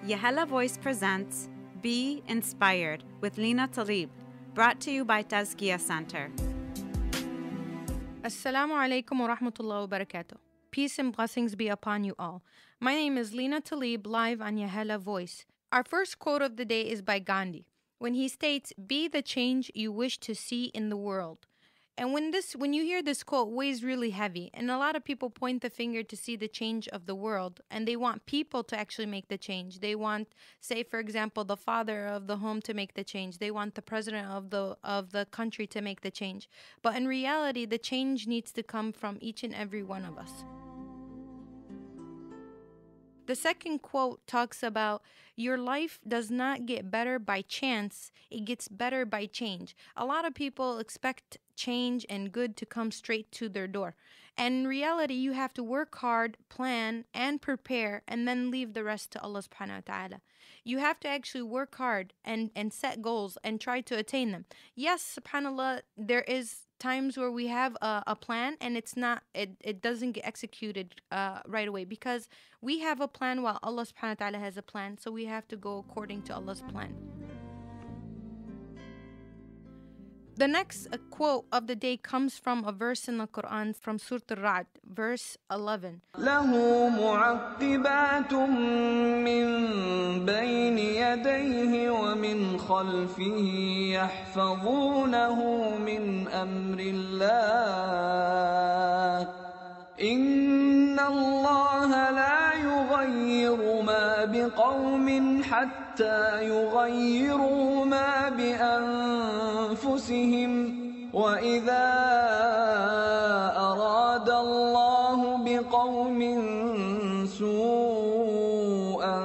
Yahala Voice presents Be Inspired with Lena Tleib, brought to you by Tazkiya Center. Assalamu alaikum wa rahmatullahi wa barakatuh. Peace and blessings be upon you all. My name is Lena Tleib, live on Yahala Voice. Our first quote of the day is by Gandhi, when he states, "Be the change you wish to see in the world." And when you hear this quote, it weighs really heavy. And a lot of people point the finger to see the change of the world. And they want people to actually make the change. They want, say, for example, the father of the home to make the change. They want the president of the country to make the change. But in reality, the change needs to come from each and every one of us. The second quote talks about your life does not get better by chance, it gets better by change. A lot of people expect change and good to come straight to their door. And in reality, you have to work hard, plan, and prepare, and then leave the rest to Allah subhanahu wa ta'ala. You have to actually work hard and set goals and try to attain them. Yes, subhanAllah, there is times where we have a plan and it doesn't get executed right away, because we have a plan while Allah subhanahu wa ta'ala has a plan, so we have to go according to Allah's plan. The next quote of the day comes from a verse in the Quran from Surah Al-Ra'd, verse 11. له معقبات من بين يديه ومن خلفه يحفظونه من أمر الله إن الله لا يغير ما بقوم حتى يغيروا ما بأنفسهم وإذا أراد الله بقوم سوءا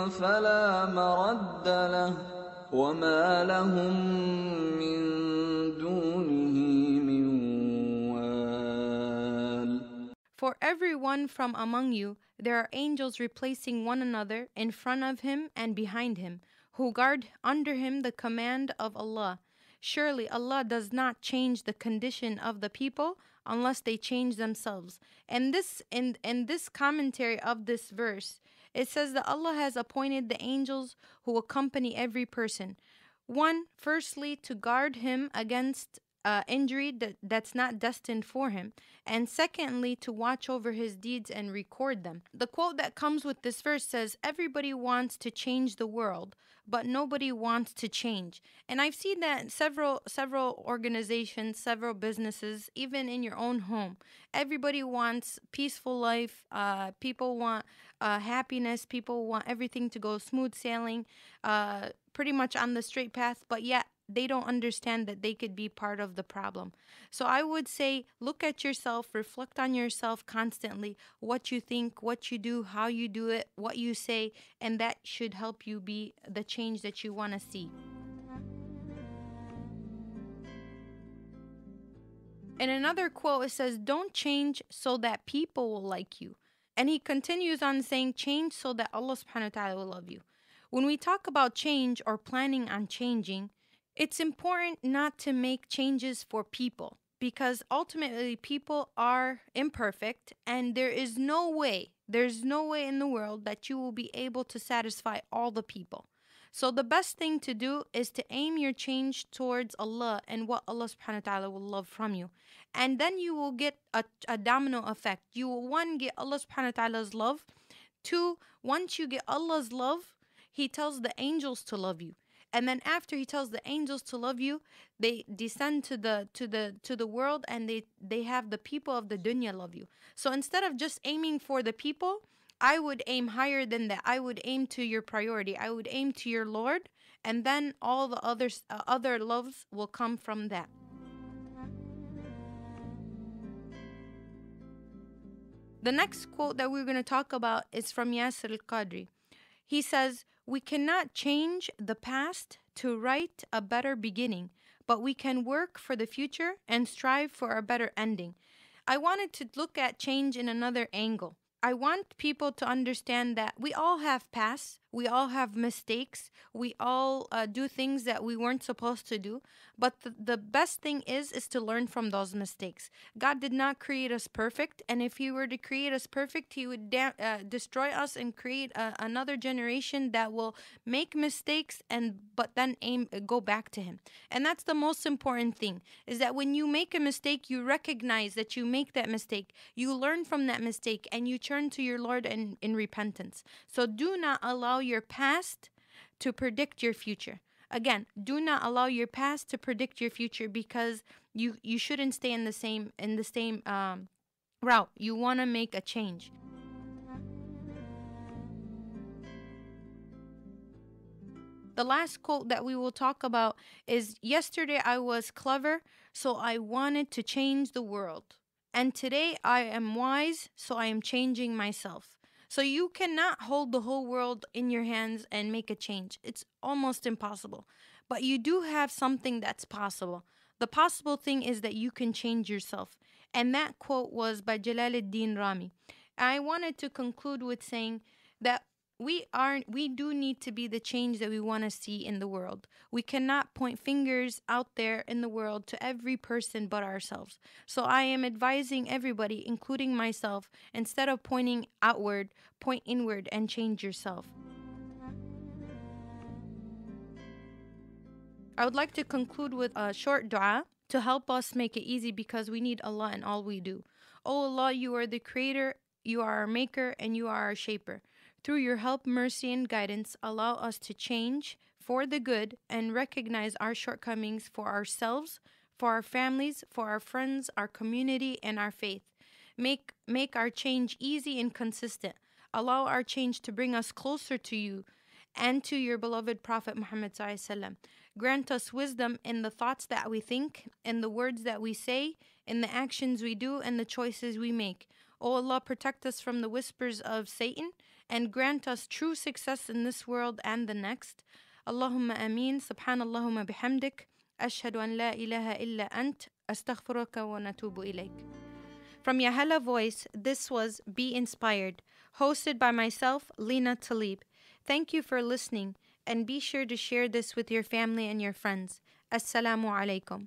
فلا مرد له وما لهم من دونه من وال. For everyone from among you, there are angels replacing one another in front of him and behind him, who guard under him the command of Allah. Surely Allah does not change the condition of the people unless they change themselves. And in this commentary of this verse, it says that Allah has appointed the angels who accompany every person. One, firstly, to guard him against injury that's not destined for him, and secondly, to watch over his deeds and record them. The quote that comes with this verse says, everybody wants to change the world, but nobody wants to change. And I've seen that in several organizations, several businesses, even in your own home. Everybody wants peaceful life. People want happiness. People want everything to go smooth sailing, pretty much on the straight path, but yet they don't understand that they could be part of the problem. So I would say, look at yourself, reflect on yourself constantly, what you think, what you do, how you do it, what you say, and that should help you be the change that you want to see. In another quote, it says, don't change so that people will like you. And he continues on saying, change so that Allah subhanahu wa ta'ala will love you. When we talk about change or planning on changing, it's important not to make changes for people, because ultimately people are imperfect, and there's no way in the world that you will be able to satisfy all the people. So the best thing to do is to aim your change towards Allah and what Allah subhanahu wa ta'ala will love from you. And then you will get a domino effect. You will, one, get Allah subhanahu wa ta'ala's love. Two, once you get Allah's love, He tells the angels to love you. And then after He tells the angels to love you, they descend to the world, and they have the people of the dunya love you. So instead of just aiming for the people, I would aim higher than that. I would aim to your priority. I would aim to your Lord, and then all the other loves will come from that. The next quote that we're going to talk about is from Yasir al-Qadri. He says, we cannot change the past to write a better beginning, but we can work for the future and strive for a better ending. I wanted to look at change in another angle. I want people to understand that we all have past, we all have mistakes, we all do things that we weren't supposed to do. But the best thing is to learn from those mistakes. God did not create us perfect, and if He were to create us perfect, He would destroy us and create another generation that will make mistakes but then go back to Him. And that's the most important thing, is that when you make a mistake, you recognize that you make that mistake, you learn from that mistake, and you turn to your Lord in repentance. So do not allow your past to predict your future. Again, do not allow your past to predict your future, because you shouldn't stay in the same route. You want to make a change. The last quote that we will talk about is, yesterday I was clever, so I wanted to change the world. And today I am wise, so I am changing myself. So you cannot hold the whole world in your hands and make a change. It's almost impossible. But you do have something that's possible. The possible thing is that you can change yourself. And that quote was by Jalaluddin Rami. I wanted to conclude with saying that we do need to be the change that we want to see in the world. We cannot point fingers out there in the world to every person but ourselves. So I am advising everybody, including myself, instead of pointing outward, point inward and change yourself. I would like to conclude with a short dua to help us make it easy, because we need Allah in all we do. Oh Allah, you are the creator, you are our maker, and you are our shaper. Through your help, mercy, and guidance, allow us to change for the good and recognize our shortcomings for ourselves, for our families, for our friends, our community, and our faith. Make our change easy and consistent. Allow our change to bring us closer to you and to your beloved Prophet Muhammad ﷺ. Grant us wisdom in the thoughts that we think, in the words that we say, in the actions we do, and the choices we make. O Allah, protect us from the whispers of Satan and grant us true success in this world and the next. Allahumma ameen. Subhanallahumma bihamdik. Ashhadu an la ilaha illa ant. Astaghfiruka wa natubu ilayk. From Yahala Voice, this was Be Inspired, hosted by myself, Lena Tleib. Thank you for listening, and be sure to share this with your family and your friends. Assalamu alaikum.